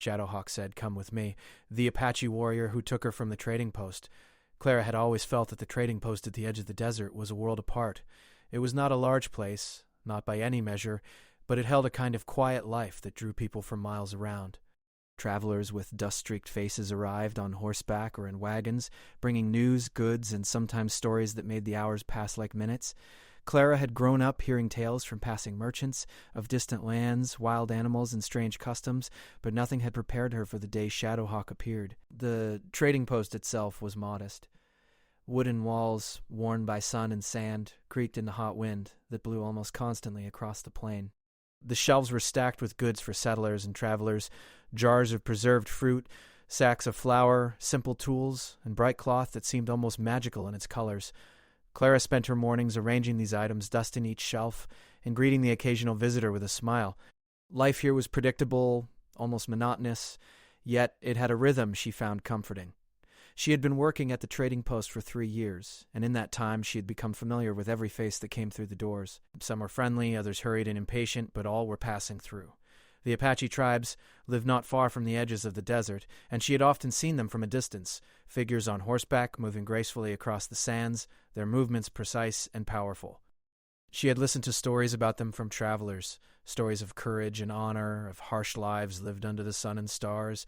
Shadowhawk said, "Come with me." The Apache warrior who took her from the trading post. Clara had always felt that the trading post at the edge of the desert was a world apart. It was not a large place, not by any measure, but it held a kind of quiet life that drew people from miles around. Travelers with dust-streaked faces arrived on horseback or in wagons, bringing news, goods, and sometimes stories that made the hours pass like minutes. Clara had grown up hearing tales from passing merchants, of distant lands, wild animals, and strange customs, but nothing had prepared her for the day Shadowhawk appeared. The trading post itself was modest. Wooden walls, worn by sun and sand, creaked in the hot wind that blew almost constantly across the plain. The shelves were stacked with goods for settlers and travelers, jars of preserved fruit, sacks of flour, simple tools, and bright cloth that seemed almost magical in its colors. Clara spent her mornings arranging these items, dusting each shelf, and greeting the occasional visitor with a smile. Life here was predictable, almost monotonous, yet it had a rhythm she found comforting. She had been working at the trading post for 3 years, and in that time she had become familiar with every face that came through the doors. Some were friendly, others hurried and impatient, but all were passing through. The Apache tribes lived not far from the edges of the desert, and she had often seen them from a distance, figures on horseback moving gracefully across the sands, their movements precise and powerful. She had listened to stories about them from travelers, stories of courage and honor, of harsh lives lived under the sun and stars,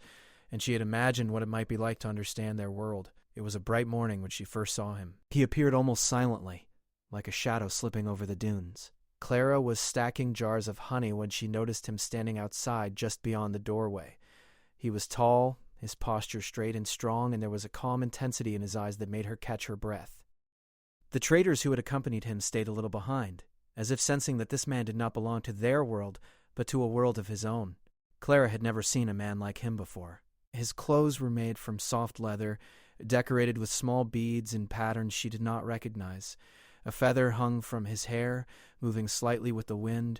and she had imagined what it might be like to understand their world. It was a bright morning when she first saw him. He appeared almost silently, like a shadow slipping over the dunes. Clara was stacking jars of honey when she noticed him standing outside just beyond the doorway. He was tall, his posture straight and strong, and there was a calm intensity in his eyes that made her catch her breath. The traders who had accompanied him stayed a little behind, as if sensing that this man did not belong to their world, but to a world of his own. Clara had never seen a man like him before. His clothes were made from soft leather, decorated with small beads and patterns she did not recognize. A feather hung from his hair, moving slightly with the wind.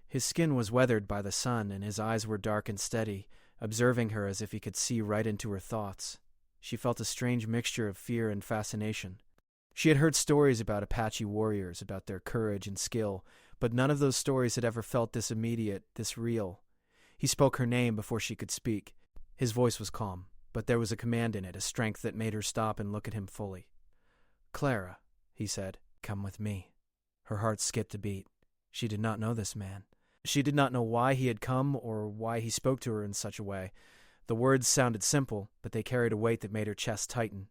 His skin was weathered by the sun, and his eyes were dark and steady, observing her as if he could see right into her thoughts. She felt a strange mixture of fear and fascination. She had heard stories about Apache warriors, about their courage and skill, but none of those stories had ever felt this immediate, this real. He spoke her name before she could speak. His voice was calm, but there was a command in it, a strength that made her stop and look at him fully. "Clara," he said, "come with me." Her heart skipped a beat. She did not know this man. She did not know why he had come or why he spoke to her in such a way. The words sounded simple, but they carried a weight that made her chest tighten.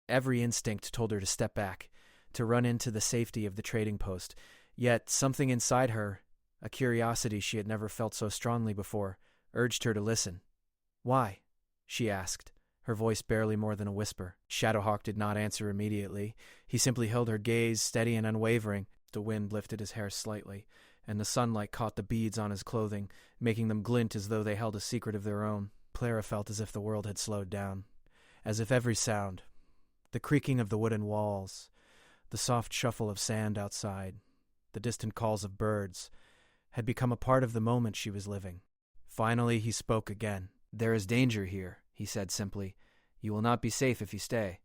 Every instinct told her to step back, to run into the safety of the trading post. Yet something inside her, a curiosity she had never felt so strongly before, urged her to listen. "Why?" she asked, her voice barely more than a whisper. Shadowhawk did not answer immediately. He simply held her gaze steady and unwavering. The wind lifted his hair slightly, and the sunlight caught the beads on his clothing, making them glint as though they held a secret of their own. Clara felt as if the world had slowed down, as if every sound, the creaking of the wooden walls, the soft shuffle of sand outside, the distant calls of birds, had become a part of the moment she was living. Finally he spoke again. "There is danger here," he said simply. "You will not be safe if you stay."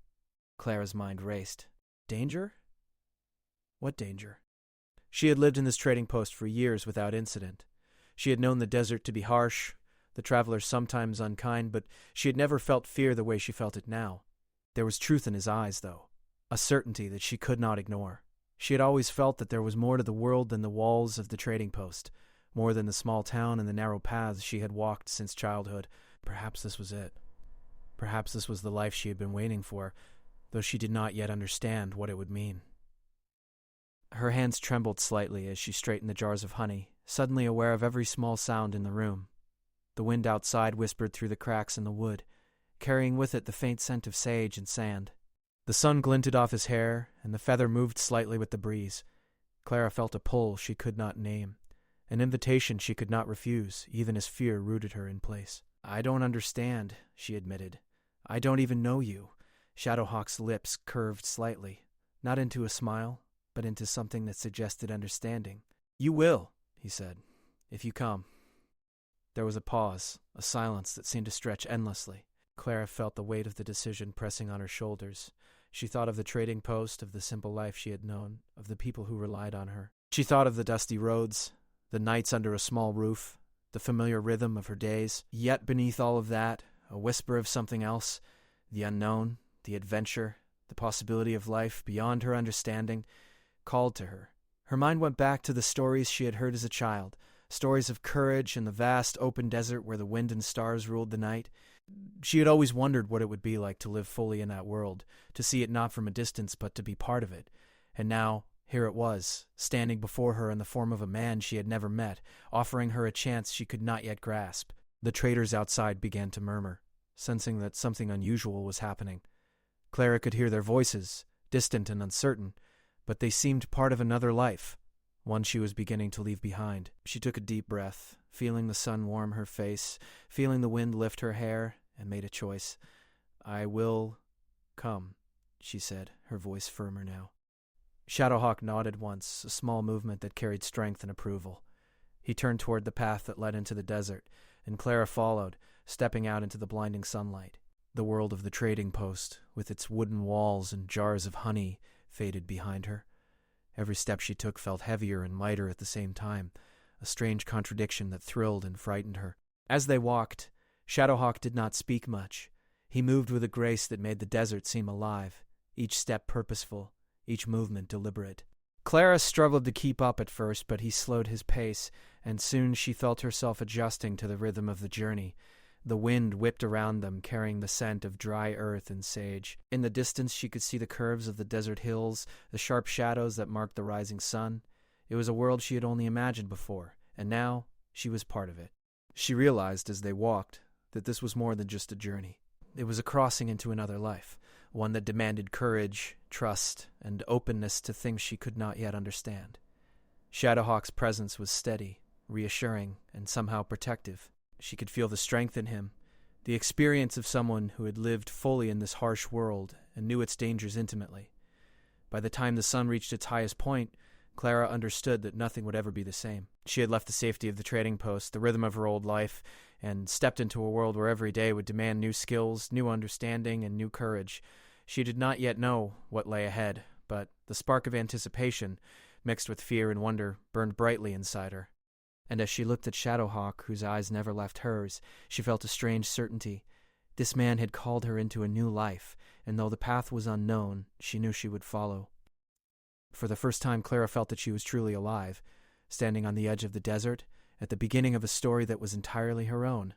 Clara's mind raced. Danger? What danger? She had lived in this trading post for years without incident. She had known the desert to be harsh, the travelers sometimes unkind, but she had never felt fear the way she felt it now. There was truth in his eyes, though, a certainty that she could not ignore. She had always felt that there was more to the world than the walls of the trading post, more than the small town and the narrow paths she had walked since childhood. Perhaps this was it. Perhaps this was the life she had been waiting for, though she did not yet understand what it would mean. Her hands trembled slightly as she straightened the jars of honey, suddenly aware of every small sound in the room. The wind outside whispered through the cracks in the wood, carrying with it the faint scent of sage and sand. The sun glinted off his hair, and the feather moved slightly with the breeze. Clara felt a pull she could not name, an invitation she could not refuse, even as fear rooted her in place. "I don't understand," she admitted. "I don't even know you." Shadowhawk's lips curved slightly, not into a smile, but into something that suggested understanding. "You will," he said, "if you come." There was a pause, a silence that seemed to stretch endlessly. Clara felt the weight of the decision pressing on her shoulders. She thought of the trading post, of the simple life she had known, of the people who relied on her. She thought of the dusty roads, the nights under a small roof, the familiar rhythm of her days. Yet beneath all of that, a whisper of something else, the unknown, the adventure, the possibility of life beyond her understanding, called to her. Her mind went back to the stories she had heard as a child, stories of courage in the vast open desert where the wind and stars ruled the night. She had always wondered what it would be like to live fully in that world, to see it not from a distance but to be part of it. And now, here it was, standing before her in the form of a man she had never met, offering her a chance she could not yet grasp. The traders outside began to murmur, sensing that something unusual was happening. Clara could hear their voices, distant and uncertain, but they seemed part of another life, one she was beginning to leave behind. She took a deep breath, feeling the sun warm her face, feeling the wind lift her hair, and made a choice. "I will come," she said, her voice firmer now. Shadowhawk nodded once, a small movement that carried strength and approval. He turned toward the path that led into the desert, and Clara followed, stepping out into the blinding sunlight. The world of the trading post, with its wooden walls and jars of honey, faded behind her. Every step she took felt heavier and lighter at the same time, a strange contradiction that thrilled and frightened her. As they walked, Shadowhawk did not speak much. He moved with a grace that made the desert seem alive, each step purposeful, each movement deliberate. Clara struggled to keep up at first, but he slowed his pace, and soon she felt herself adjusting to the rhythm of the journey. The wind whipped around them, carrying the scent of dry earth and sage. In the distance she could see the curves of the desert hills, the sharp shadows that marked the rising sun. It was a world she had only imagined before, and now she was part of it. She realized as they walked that this was more than just a journey. It was a crossing into another life, one that demanded courage, trust, and openness to things she could not yet understand. Shadowhawk's presence was steady, reassuring, and somehow protective. She could feel the strength in him, the experience of someone who had lived fully in this harsh world and knew its dangers intimately. By the time the sun reached its highest point, Clara understood that nothing would ever be the same. She had left the safety of the trading post, the rhythm of her old life, and stepped into a world where every day would demand new skills, new understanding, and new courage. She did not yet know what lay ahead, but the spark of anticipation, mixed with fear and wonder, burned brightly inside her. And as she looked at Shadowhawk, whose eyes never left hers, she felt a strange certainty. This man had called her into a new life, and though the path was unknown, she knew she would follow. For the first time, Clara felt that she was truly alive, standing on the edge of the desert, at the beginning of a story that was entirely her own.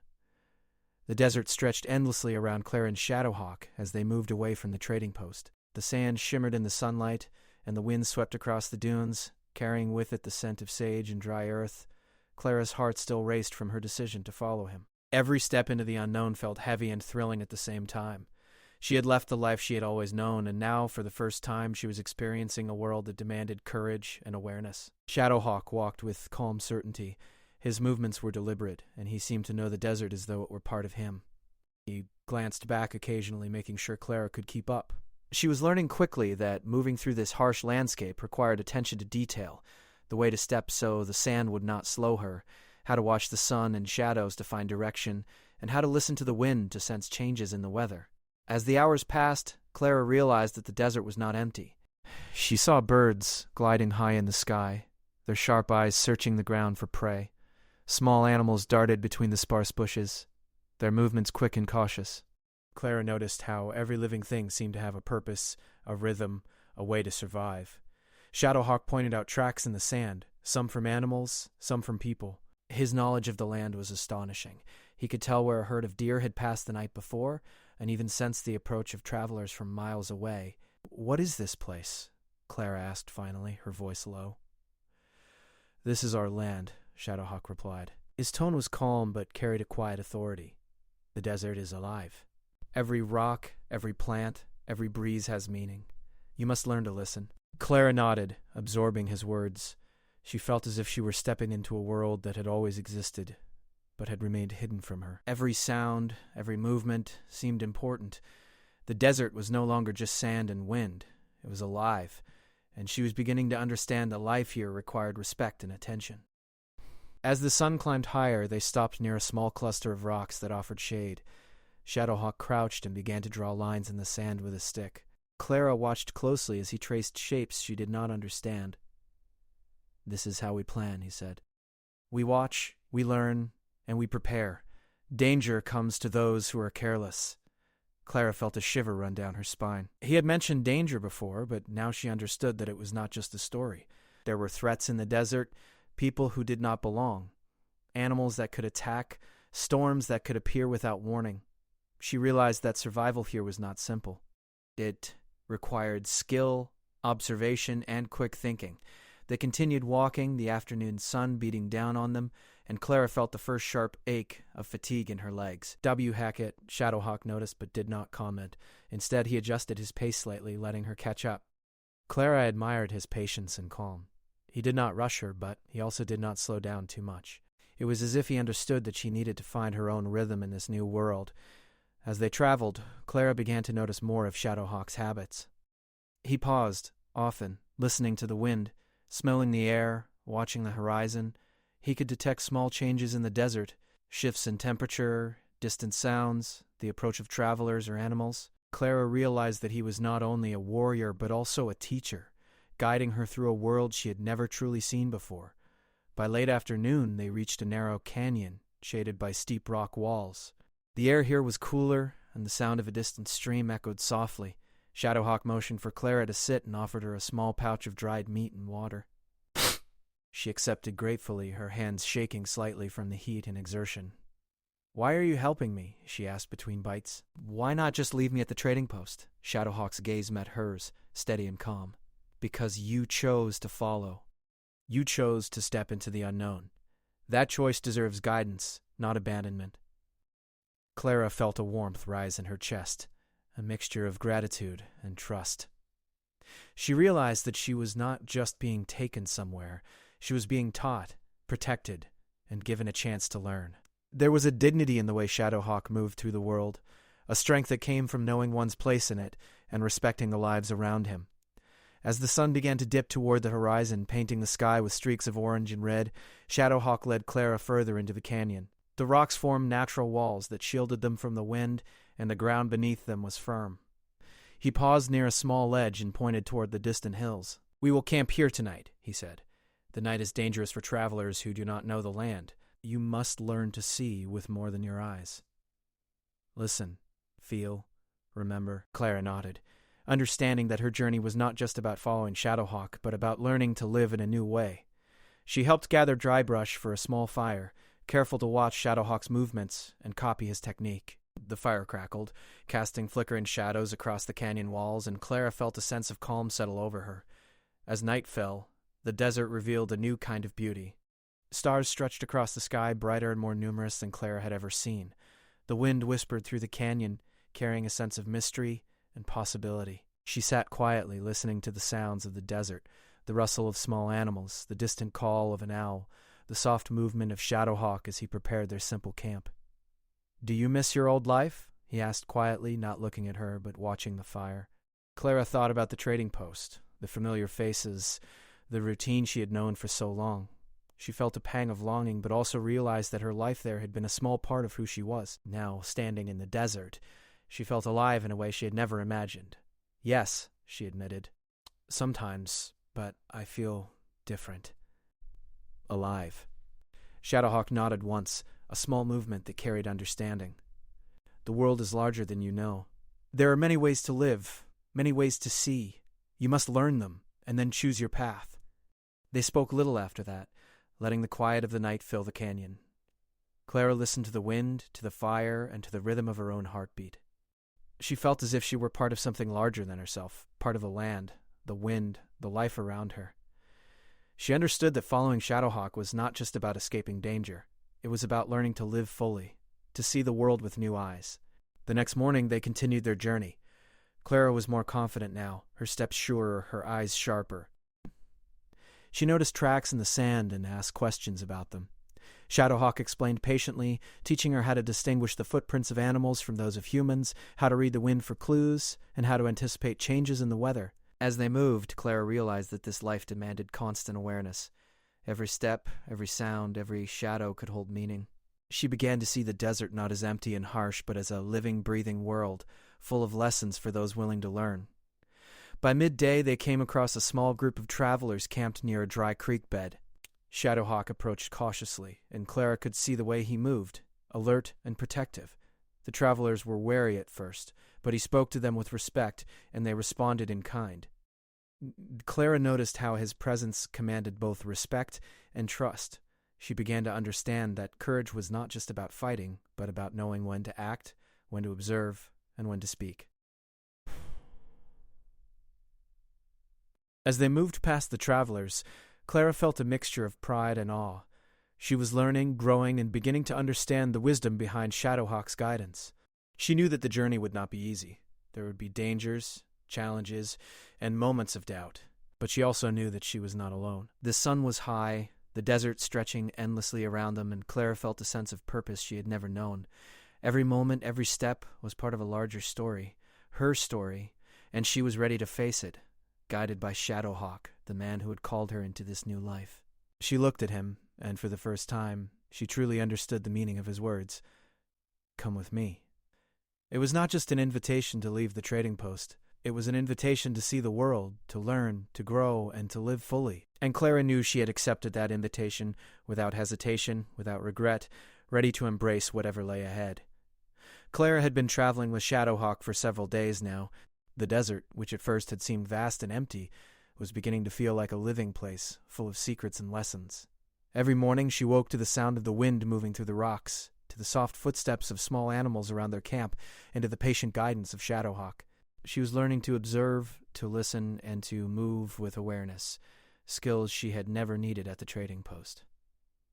The desert stretched endlessly around Clara and Shadowhawk as they moved away from the trading post. The sand shimmered in the sunlight, and the wind swept across the dunes, carrying with it the scent of sage and dry earth. Clara's heart still raced from her decision to follow him. Every step into the unknown felt heavy and thrilling at the same time. She had left the life she had always known, and now, for the first time, she was experiencing a world that demanded courage and awareness. Shadowhawk walked with calm certainty. His movements were deliberate, and he seemed to know the desert as though it were part of him. He glanced back occasionally, making sure Clara could keep up. She was learning quickly that moving through this harsh landscape required attention to detail, the way to step so the sand would not slow her, how to watch the sun and shadows to find direction, and how to listen to the wind to sense changes in the weather. As the hours passed, Clara realized that the desert was not empty. She saw birds gliding high in the sky, their sharp eyes searching the ground for prey. Small animals darted between the sparse bushes, their movements quick and cautious. Clara noticed how every living thing seemed to have a purpose, a rhythm, a way to survive. Shadowhawk pointed out tracks in the sand, some from animals, some from people. His knowledge of the land was astonishing. He could tell where a herd of deer had passed the night before, and even sensed the approach of travelers from miles away. "What is this place?" Clara asked finally, her voice low. "This is our land," Shadowhawk replied. His tone was calm but carried a quiet authority. "The desert is alive. Every rock, every plant, every breeze has meaning. You must learn to listen." Clara nodded, absorbing his words. She felt as if she were stepping into a world that had always existed, but had remained hidden from her. Every sound, every movement seemed important. The desert was no longer just sand and wind. It was alive, and she was beginning to understand that life here required respect and attention. As the sun climbed higher, they stopped near a small cluster of rocks that offered shade. Shadowhawk crouched and began to draw lines in the sand with a stick. Clara watched closely as he traced shapes she did not understand. "This is how we plan," he said. "We watch, we learn, and we prepare. Danger comes to those who are careless. Clara felt a shiver run down her spine. He had mentioned danger before, but now she understood that it was not just a story. There were threats in the desert, people who did not belong, animals that could attack, storms that could appear without warning. She realized that survival here was not simple. It required skill, observation, and quick thinking. They continued walking, the afternoon sun beating down on them, and Clara felt the first sharp ache of fatigue in her legs. W. Hackett, Shadowhawk noticed but did not comment. Instead, he adjusted his pace slightly, letting her catch up. Clara admired his patience and calm. He did not rush her, but he also did not slow down too much. It was as if he understood that she needed to find her own rhythm in this new world. As they traveled, Clara began to notice more of Shadowhawk's habits. He paused, often, listening to the wind, smelling the air, watching the horizon. He could detect small changes in the desert, shifts in temperature, distant sounds, the approach of travelers or animals. Clara realized that he was not only a warrior but also a teacher, guiding her through a world she had never truly seen before. By late afternoon, they reached a narrow canyon, shaded by steep rock walls. The air here was cooler, and the sound of a distant stream echoed softly. Shadowhawk motioned for Clara to sit and offered her a small pouch of dried meat and water. She accepted gratefully, her hands shaking slightly from the heat and exertion. "Why are you helping me?" she asked between bites. "Why not just leave me at the trading post?" Shadowhawk's gaze met hers, steady and calm. "Because you chose to follow. You chose to step into the unknown. That choice deserves guidance, not abandonment." Clara felt a warmth rise in her chest, a mixture of gratitude and trust. She realized that she was not just being taken somewhere, she was being taught, protected, and given a chance to learn. There was a dignity in the way Shadowhawk moved through the world, a strength that came from knowing one's place in it and respecting the lives around him. As the sun began to dip toward the horizon, painting the sky with streaks of orange and red, Shadowhawk led Clara further into the canyon. The rocks formed natural walls that shielded them from the wind, and the ground beneath them was firm. He paused near a small ledge and pointed toward the distant hills. "We will camp here tonight," he said. "The night is dangerous for travelers who do not know the land. You must learn to see with more than your eyes. Listen, feel, remember." Clara nodded, understanding that her journey was not just about following Shadowhawk, but about learning to live in a new way. She helped gather dry brush for a small fire, careful to watch Shadowhawk's movements and copy his technique. The fire crackled, casting flickering shadows across the canyon walls, and Clara felt a sense of calm settle over her. As night fell, the desert revealed a new kind of beauty. Stars stretched across the sky, brighter and more numerous than Clara had ever seen. The wind whispered through the canyon, carrying a sense of mystery and possibility. She sat quietly, listening to the sounds of the desert, the rustle of small animals, the distant call of an owl, the soft movement of Shadowhawk as he prepared their simple camp. "Do you miss your old life?" he asked quietly, not looking at her, but watching the fire. Clara thought about the trading post, the familiar faces, the routine she had known for so long. She felt a pang of longing, but also realized that her life there had been a small part of who she was. Now, standing in the desert, she felt alive in a way she had never imagined. "Yes," she admitted. "Sometimes, but I feel different. Alive." Shadowhawk nodded once, a small movement that carried understanding. "The world is larger than you know. There are many ways to live, many ways to see. You must learn them, and then choose your path." They spoke little after that, letting the quiet of the night fill the canyon. Clara listened to the wind, to the fire, and to the rhythm of her own heartbeat. She felt as if she were part of something larger than herself, part of the land, the wind, the life around her. She understood that following Shadowhawk was not just about escaping danger. It was about learning to live fully, to see the world with new eyes. The next morning, they continued their journey. Clara was more confident now, her steps surer, her eyes sharper. She noticed tracks in the sand and asked questions about them. Shadowhawk explained patiently, teaching her how to distinguish the footprints of animals from those of humans, how to read the wind for clues, and how to anticipate changes in the weather. As they moved, Clara realized that this life demanded constant awareness. Every step, every sound, every shadow could hold meaning. She began to see the desert not as empty and harsh, but as a living, breathing world, full of lessons for those willing to learn. By midday, they came across a small group of travelers camped near a dry creek bed. Shadowhawk approached cautiously, and Clara could see the way he moved, alert and protective. The travelers were wary at first, but he spoke to them with respect, and they responded in kind. Clara noticed how his presence commanded both respect and trust. She began to understand that courage was not just about fighting, but about knowing when to act, when to observe, and when to speak. As they moved past the travelers, Clara felt a mixture of pride and awe. She was learning, growing, and beginning to understand the wisdom behind Shadowhawk's guidance. She knew that the journey would not be easy. There would be dangers, challenges, and moments of doubt. But she also knew that she was not alone. The sun was high, the desert stretching endlessly around them, and Clara felt a sense of purpose she had never known. Every moment, every step was part of a larger story, her story, and she was ready to face it, guided by Shadowhawk, the man who had called her into this new life. She looked at him, and for the first time, she truly understood the meaning of his words. "Come with me." It was not just an invitation to leave the trading post. It was an invitation to see the world, to learn, to grow, and to live fully. And Clara knew she had accepted that invitation without hesitation, without regret, ready to embrace whatever lay ahead. Clara had been traveling with Shadowhawk for several days now. The desert, which at first had seemed vast and empty, was beginning to feel like a living place, full of secrets and lessons. Every morning she woke to the sound of the wind moving through the rocks, to the soft footsteps of small animals around their camp, and to the patient guidance of Shadowhawk. She was learning to observe, to listen, and to move with awareness, skills she had never needed at the trading post.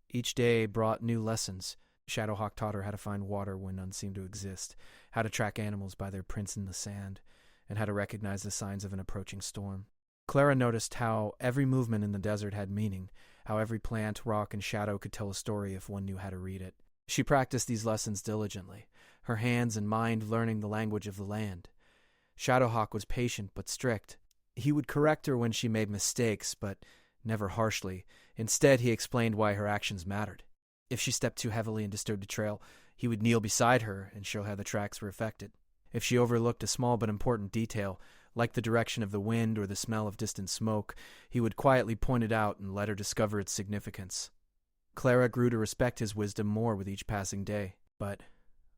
Each day brought new lessons. Shadowhawk taught her how to find water when none seemed to exist, how to track animals by their prints in the sand, and how to recognize the signs of an approaching storm. Clara noticed how every movement in the desert had meaning, how every plant, rock, and shadow could tell a story if one knew how to read it. She practiced these lessons diligently, her hands and mind learning the language of the land. Shadowhawk was patient but strict. He would correct her when she made mistakes, but never harshly. Instead, he explained why her actions mattered. If she stepped too heavily and disturbed the trail, he would kneel beside her and show how the tracks were affected. If she overlooked a small but important detail, like the direction of the wind or the smell of distant smoke, he would quietly point it out and let her discover its significance. Clara grew to respect his wisdom more with each passing day. But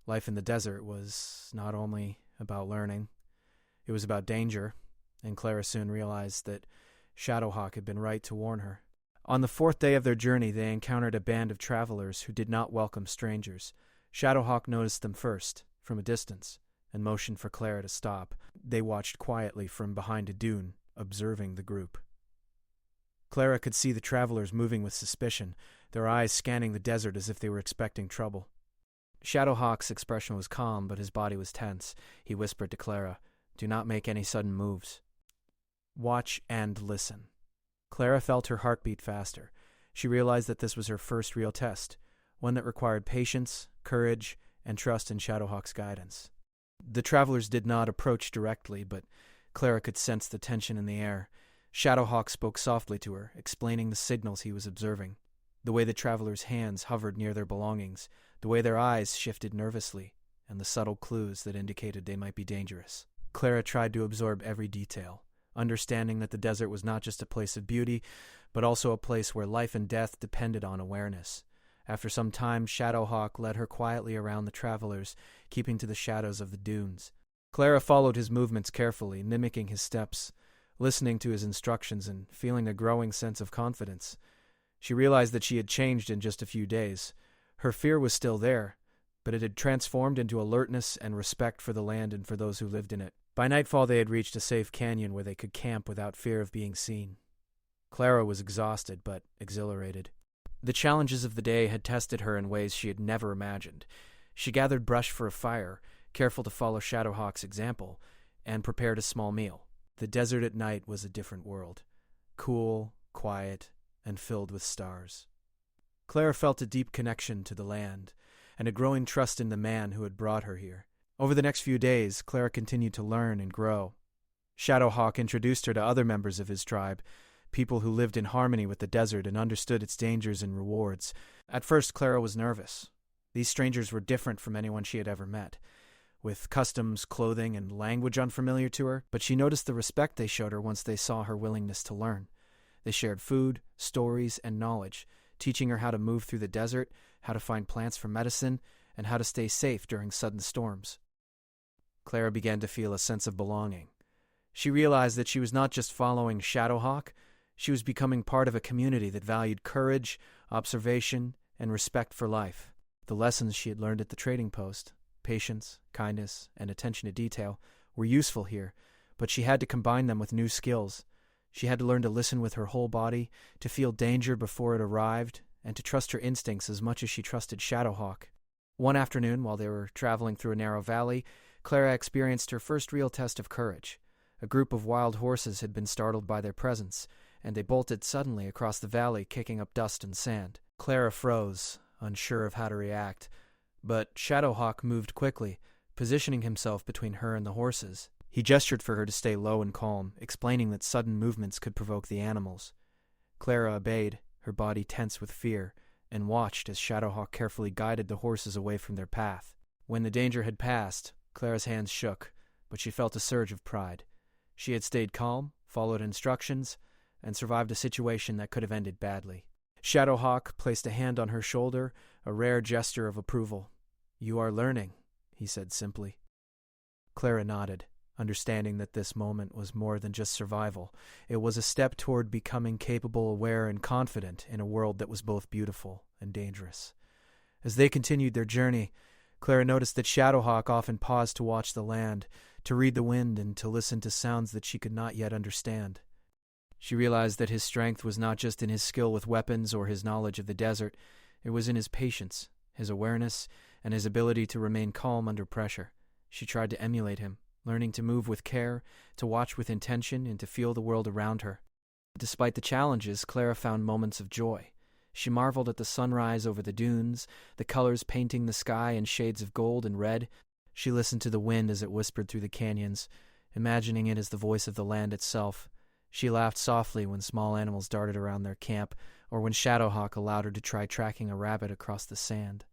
life in the desert was not only about learning. It was about danger, and Clara soon realized that Shadowhawk had been right to warn her. On the fourth day of their journey, they encountered a band of travelers who did not welcome strangers. Shadowhawk noticed them first, from a distance, and motioned for Clara to stop. They watched quietly from behind a dune, observing the group. Clara could see the travelers moving with suspicion, their eyes scanning the desert as if they were expecting trouble. Shadowhawk's expression was calm, but his body was tense. He whispered to Clara, "Do not make any sudden moves. Watch and listen." Clara felt her heartbeat faster. She realized that this was her first real test, one that required patience, courage, and trust in Shadowhawk's guidance. The travelers did not approach directly, but Clara could sense the tension in the air. Shadowhawk spoke softly to her, explaining the signals he was observing. The way the travelers' hands hovered near their belongings, the way their eyes shifted nervously, and the subtle clues that indicated they might be dangerous. Clara tried to absorb every detail, understanding that the desert was not just a place of beauty, but also a place where life and death depended on awareness. After some time, Shadowhawk led her quietly around the travelers, keeping to the shadows of the dunes. Clara followed his movements carefully, mimicking his steps, listening to his instructions and feeling a growing sense of confidence. She realized that she had changed in just a few days. Her fear was still there, but it had transformed into alertness and respect for the land and for those who lived in it. By nightfall, they had reached a safe canyon where they could camp without fear of being seen. Clara was exhausted but exhilarated. The challenges of the day had tested her in ways she had never imagined. She gathered brush for a fire, careful to follow Shadowhawk's example, and prepared a small meal. The desert at night was a different world, cool, quiet, and filled with stars. Clara felt a deep connection to the land, and a growing trust in the man who had brought her here. Over the next few days, Clara continued to learn and grow. Shadowhawk introduced her to other members of his tribe, people who lived in harmony with the desert and understood its dangers and rewards. At first, Clara was nervous. These strangers were different from anyone she had ever met, with customs, clothing, and language unfamiliar to her, but she noticed the respect they showed her once they saw her willingness to learn. They shared food, stories, and knowledge, teaching her how to move through the desert, how to find plants for medicine, and how to stay safe during sudden storms. Clara began to feel a sense of belonging. She realized that she was not just following Shadowhawk, she was becoming part of a community that valued courage, observation, and respect for life. The lessons she had learned at the trading post, patience, kindness, and attention to detail, were useful here, but she had to combine them with new skills. She had to learn to listen with her whole body, to feel danger before it arrived, and to trust her instincts as much as she trusted Shadowhawk. One afternoon, while they were traveling through a narrow valley, Clara experienced her first real test of courage. A group of wild horses had been startled by their presence, and they bolted suddenly across the valley, kicking up dust and sand. Clara froze, unsure of how to react, but Shadowhawk moved quickly, positioning himself between her and the horses. He gestured for her to stay low and calm, explaining that sudden movements could provoke the animals. Clara obeyed, her body tense with fear, and watched as Shadowhawk carefully guided the horses away from their path. When the danger had passed, Clara's hands shook, but she felt a surge of pride. She had stayed calm, followed instructions, and survived a situation that could have ended badly. Shadowhawk placed a hand on her shoulder, a rare gesture of approval. "You are learning," he said simply. Clara nodded, understanding that this moment was more than just survival. It was a step toward becoming capable, aware, and confident in a world that was both beautiful and dangerous. As they continued their journey, Clara noticed that Shadowhawk often paused to watch the land, to read the wind, and to listen to sounds that she could not yet understand. She realized that his strength was not just in his skill with weapons or his knowledge of the desert. It was in his patience, his awareness, and his ability to remain calm under pressure. She tried to emulate him, learning to move with care, to watch with intention, and to feel the world around her. Despite the challenges, Clara found moments of joy. She marveled at the sunrise over the dunes, the colors painting the sky in shades of gold and red. She listened to the wind as it whispered through the canyons, imagining it as the voice of the land itself. She laughed softly when small animals darted around their camp, or when Shadowhawk allowed her to try tracking a rabbit across the sand.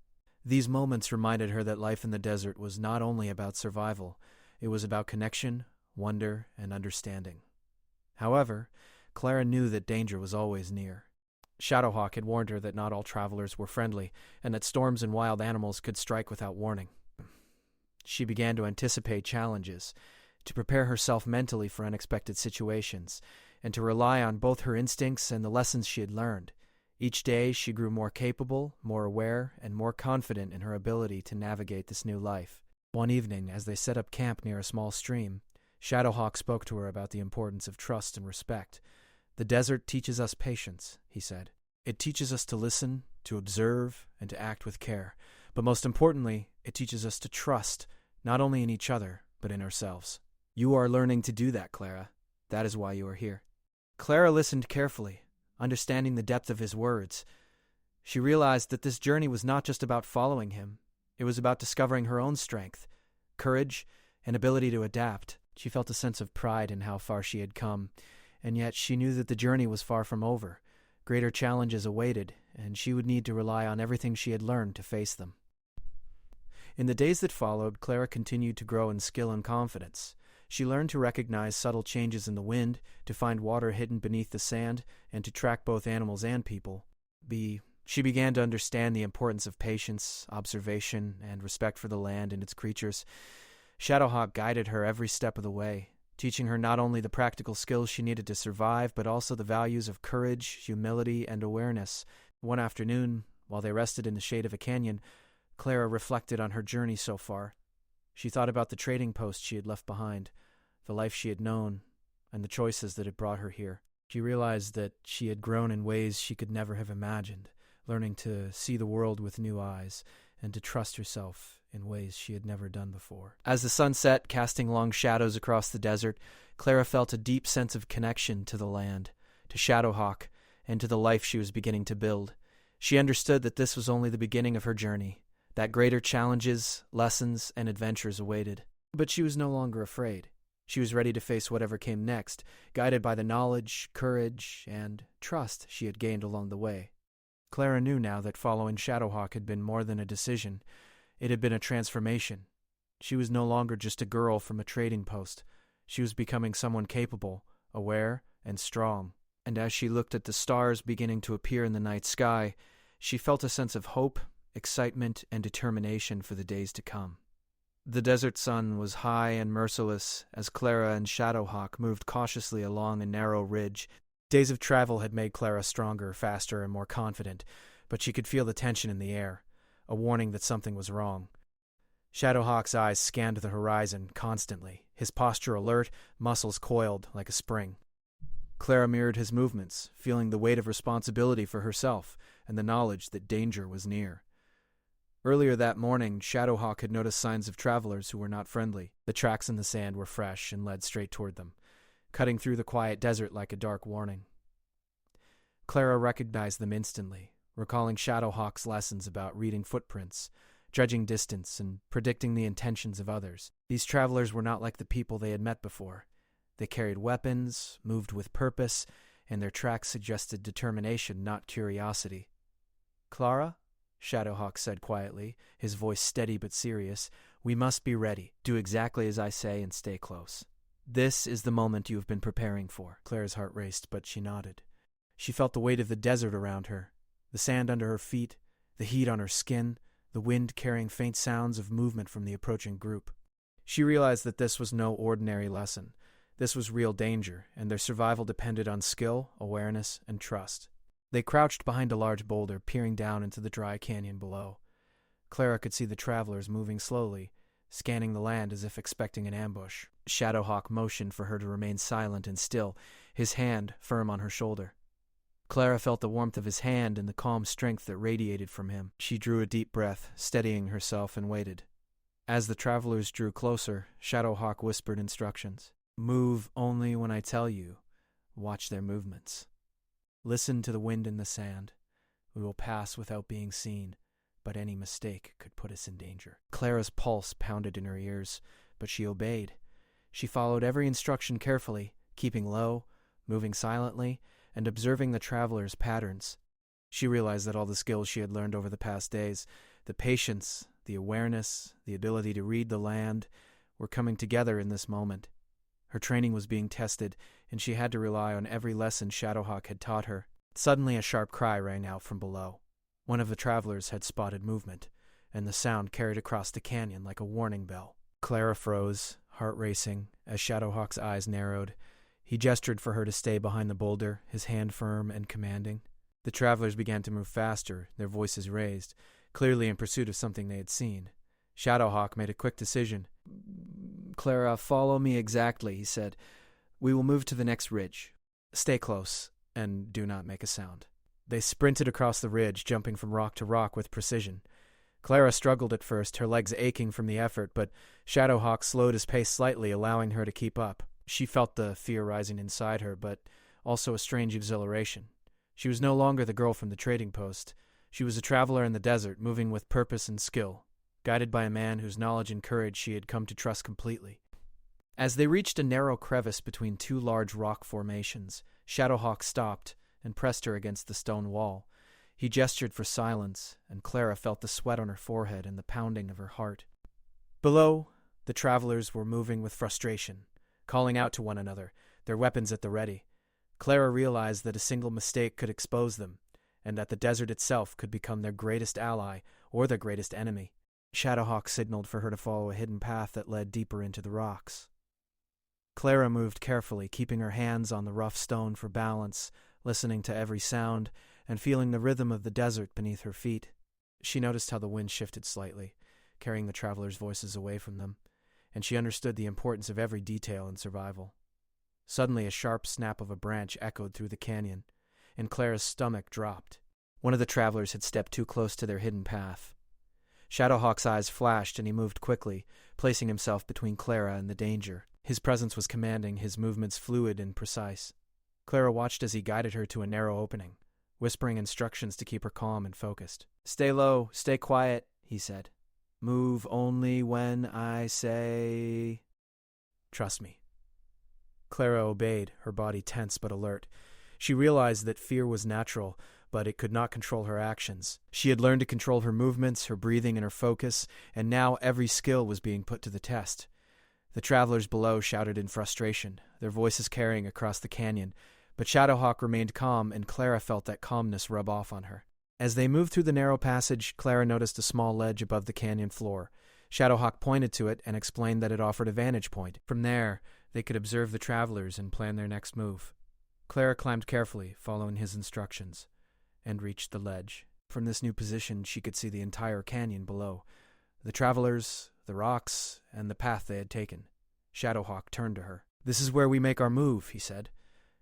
These moments reminded her that life in the desert was not only about survival, it was about connection, wonder, and understanding. However, Clara knew that danger was always near. Shadowhawk had warned her that not all travelers were friendly, and that storms and wild animals could strike without warning. She began to anticipate challenges, to prepare herself mentally for unexpected situations, and to rely on both her instincts and the lessons she had learned. Each day she grew more capable, more aware, and more confident in her ability to navigate this new life. One evening, as they set up camp near a small stream, Shadowhawk spoke to her about the importance of trust and respect. "The desert teaches us patience," he said. "It teaches us to listen, to observe, and to act with care. But most importantly, it teaches us to trust, not only in each other, but in ourselves. You are learning to do that, Clara. That is why you are here." Clara listened carefully, understanding the depth of his words. She realized that this journey was not just about following him. It was about discovering her own strength, courage, and ability to adapt. She felt a sense of pride in how far she had come, and yet she knew that the journey was far from over. Greater challenges awaited, and she would need to rely on everything she had learned to face them. In the days that followed, Clara continued to grow in skill and confidence. She learned to recognize subtle changes in the wind, to find water hidden beneath the sand, and to track both animals and people. She began to understand the importance of patience, observation, and respect for the land and its creatures. Shadowhawk guided her every step of the way, teaching her not only the practical skills she needed to survive, but also the values of courage, humility, and awareness. One afternoon, while they rested in the shade of a canyon, Clara reflected on her journey so far. She thought about the trading post she had left behind, the life she had known, and the choices that had brought her here. She realized that she had grown in ways she could never have imagined, learning to see the world with new eyes and to trust herself in ways she had never done before. As the sun set, casting long shadows across the desert, Clara felt a deep sense of connection to the land, to Shadowhawk, and to the life she was beginning to build. She understood that this was only the beginning of her journey, that greater challenges, lessons, and adventures awaited. But she was no longer afraid. She was ready to face whatever came next, guided by the knowledge, courage, and trust she had gained along the way. Clara knew now that following Shadowhawk had been more than a decision. It had been a transformation. She was no longer just a girl from a trading post. She was becoming someone capable, aware, and strong. and as she looked at the stars beginning to appear in the night sky, she felt a sense of hope, excitement, and determination for the days to come. The desert sun was high and merciless as Clara and Shadowhawk moved cautiously along a narrow ridge. Days of travel had made Clara stronger, faster, and more confident, but she could feel the tension in the air, a warning that something was wrong. Shadowhawk's eyes scanned the horizon constantly, his posture alert, muscles coiled like a spring. Clara mirrored his movements, feeling the weight of responsibility for herself and the knowledge that danger was near. Earlier that morning, Shadowhawk had noticed signs of travelers who were not friendly. The tracks in the sand were fresh and led straight toward them, cutting through the quiet desert like a dark warning. Clara recognized them instantly, recalling Shadowhawk's lessons about reading footprints, judging distance, and predicting the intentions of others. These travelers were not like the people they had met before. They carried weapons, moved with purpose, and their tracks suggested determination, not curiosity. "Clara?" Shadowhawk said quietly, his voice steady but serious. "We must be ready. Do exactly as I say and stay close. This is the moment you have been preparing for." Clara's heart raced, but she nodded. She felt the weight of the desert around her, the sand under her feet, the heat on her skin, the wind carrying faint sounds of movement from the approaching group. She realized that this was no ordinary lesson. This was real danger, and their survival depended on skill, awareness, and trust. They crouched behind a large boulder, peering down into the dry canyon below. Clara could see the travelers moving slowly, scanning the land as if expecting an ambush. Shadowhawk motioned for her to remain silent and still, his hand firm on her shoulder. Clara felt the warmth of his hand and the calm strength that radiated from him. She drew a deep breath, steadying herself, and waited. As the travelers drew closer, Shadowhawk whispered instructions. "Move only when I tell you. Watch their movements. Listen to the wind in the sand. We will pass without being seen, but any mistake could put us in danger." Clara's pulse pounded in her ears, but she obeyed. She followed every instruction carefully, keeping low, moving silently, and observing the travelers' patterns. She realized that all the skills she had learned over the past days, the patience, the awareness, the ability to read the land, were coming together in this moment. Her training was being tested, and she had to rely on every lesson Shadowhawk had taught her. Suddenly a sharp cry rang out from below. One of the travelers had spotted movement, and the sound carried across the canyon like a warning bell. Clara froze, heart racing, as Shadowhawk's eyes narrowed. He gestured for her to stay behind the boulder, his hand firm and commanding. The travelers began to move faster, their voices raised, clearly in pursuit of something they had seen. Shadowhawk made a quick decision. "Clara, follow me exactly," he said. "We will move to the next ridge. Stay close, and do not make a sound." They sprinted across the ridge, jumping from rock to rock with precision. Clara struggled at first, her legs aching from the effort, but Shadowhawk slowed his pace slightly, allowing her to keep up. She felt the fear rising inside her, but also a strange exhilaration. She was no longer the girl from the trading post. She was a traveler in the desert, moving with purpose and skill, guided by a man whose knowledge and courage she had come to trust completely. As they reached a narrow crevice between two large rock formations, Shadowhawk stopped and pressed her against the stone wall. He gestured for silence, and Clara felt the sweat on her forehead and the pounding of her heart. Below, the travelers were moving with frustration, calling out to one another, their weapons at the ready. Clara realized that a single mistake could expose them, and that the desert itself could become their greatest ally or their greatest enemy. Shadowhawk signaled for her to follow a hidden path that led deeper into the rocks. Clara moved carefully, keeping her hands on the rough stone for balance, listening to every sound, and feeling the rhythm of the desert beneath her feet. She noticed how the wind shifted slightly, carrying the travelers' voices away from them, and she understood the importance of every detail in survival. Suddenly a sharp snap of a branch echoed through the canyon, and Clara's stomach dropped. One of the travelers had stepped too close to their hidden path. Shadowhawk's eyes flashed, and he moved quickly, placing himself between Clara and the danger. His presence was commanding, his movements fluid and precise. Clara watched as he guided her to a narrow opening, whispering instructions to keep her calm and focused. "Stay low, stay quiet," he said. "Move only when I say... Trust me." Clara obeyed, her body tense but alert. She realized that fear was natural, but it could not control her actions. She had learned to control her movements, her breathing, and her focus, and now every skill was being put to the test. The travelers below shouted in frustration, their voices carrying across the canyon, But Shadowhawk remained calm, and Clara felt that calmness rub off on her. As they moved through the narrow passage, Clara noticed a small ledge above the canyon floor. Shadowhawk pointed to it and explained that it offered a vantage point. From there, they could observe the travelers and plan their next move. Clara climbed carefully, following his instructions, and reached the ledge. From this new position, she could see the entire canyon below, the travelers, the rocks, and the path they had taken. Shadowhawk turned to her. "This is where we make our move," he said.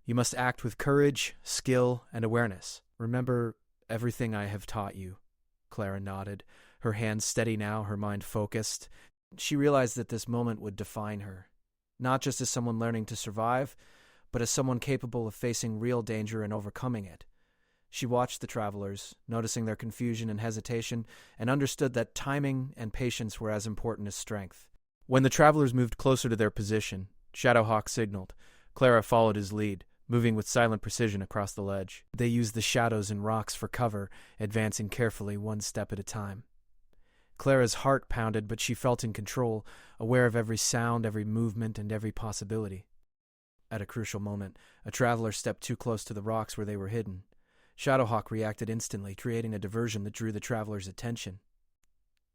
"You must act with courage, skill, and awareness. Remember everything I have taught you." Clara nodded, her hands steady now, her mind focused. She realized that this moment would define her, not just as someone learning to survive, but as someone capable of facing real danger and overcoming it. She watched the travelers, noticing their confusion and hesitation, and understood that timing and patience were as important as strength. When the travelers moved closer to their position, Shadowhawk signaled. Clara followed his lead, moving with silent precision across the ledge. They used the shadows and rocks for cover, advancing carefully one step at a time. Clara's heart pounded, but she felt in control, aware of every sound, every movement, and every possibility. At a crucial moment, a traveler stepped too close to the rocks where they were hidden. Shadowhawk reacted instantly, creating a diversion that drew the traveler's attention.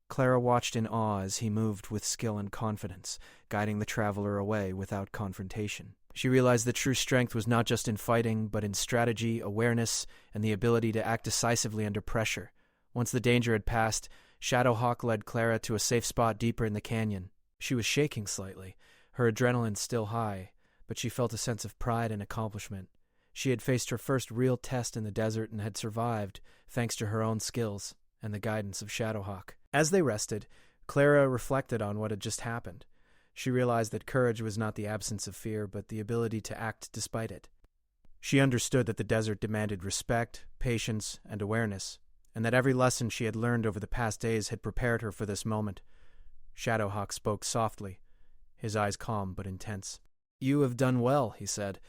Clara watched in awe as he moved with skill and confidence, guiding the traveler away without confrontation. She realized that true strength was not just in fighting, but in strategy, awareness, and the ability to act decisively under pressure. Once the danger had passed, Shadowhawk led Clara to a safe spot deeper in the canyon. She was shaking slightly, her adrenaline still high, but she felt a sense of pride and accomplishment. She had faced her first real test in the desert and had survived, thanks to her own skills and the guidance of Shadowhawk. As they rested, Clara reflected on what had just happened. She realized that courage was not the absence of fear, but the ability to act despite it. She understood that the desert demanded respect, patience, and awareness, and that every lesson she had learned over the past days had prepared her for this moment. Shadowhawk spoke softly, his eyes calm but intense. "You have done well," he said.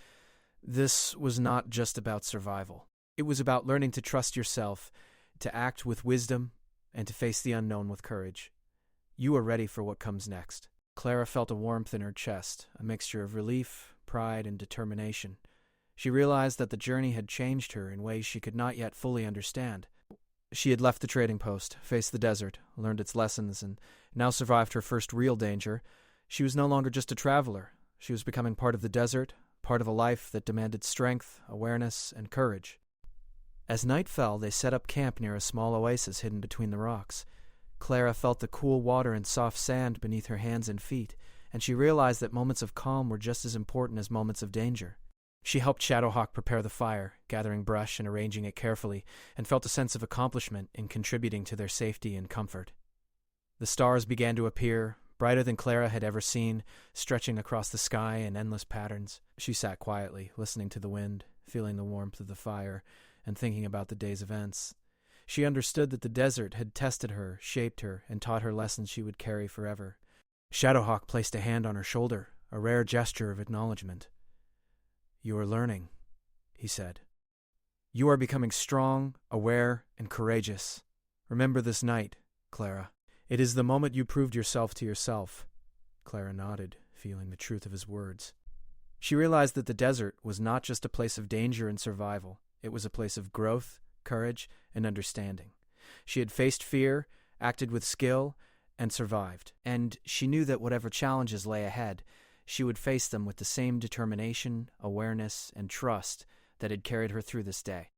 "This was not just about survival. It was about learning to trust yourself, to act with wisdom, and to face the unknown with courage. You are ready for what comes next." Clara felt a warmth in her chest, a mixture of relief, pride, and determination. She realized that the journey had changed her in ways she could not yet fully understand. She had left the trading post, faced the desert, learned its lessons, and now survived her first real danger. She was no longer just a traveler. She was becoming part of the desert, part of a life that demanded strength, awareness, and courage. As night fell, they set up camp near a small oasis hidden between the rocks. Clara felt the cool water and soft sand beneath her hands and feet, and she realized that moments of calm were just as important as moments of danger. She helped Shadowhawk prepare the fire, gathering brush and arranging it carefully, and felt a sense of accomplishment in contributing to their safety and comfort. The stars began to appear, brighter than Clara had ever seen, stretching across the sky in endless patterns. She sat quietly, listening to the wind, feeling the warmth of the fire, and thinking about the day's events. She understood that the desert had tested her, shaped her, and taught her lessons she would carry forever. Shadowhawk placed a hand on her shoulder, a rare gesture of acknowledgement. "You are learning," he said. "You are becoming strong, aware, and courageous. Remember this night, Clara. It is the moment you proved yourself to yourself." Clara nodded, feeling the truth of his words. She realized that the desert was not just a place of danger and survival. It was a place of growth, courage, and understanding. She had faced fear, acted with skill, and survived. And she knew that whatever challenges lay ahead, she would face them with the same determination, awareness, and trust that had carried her through this day.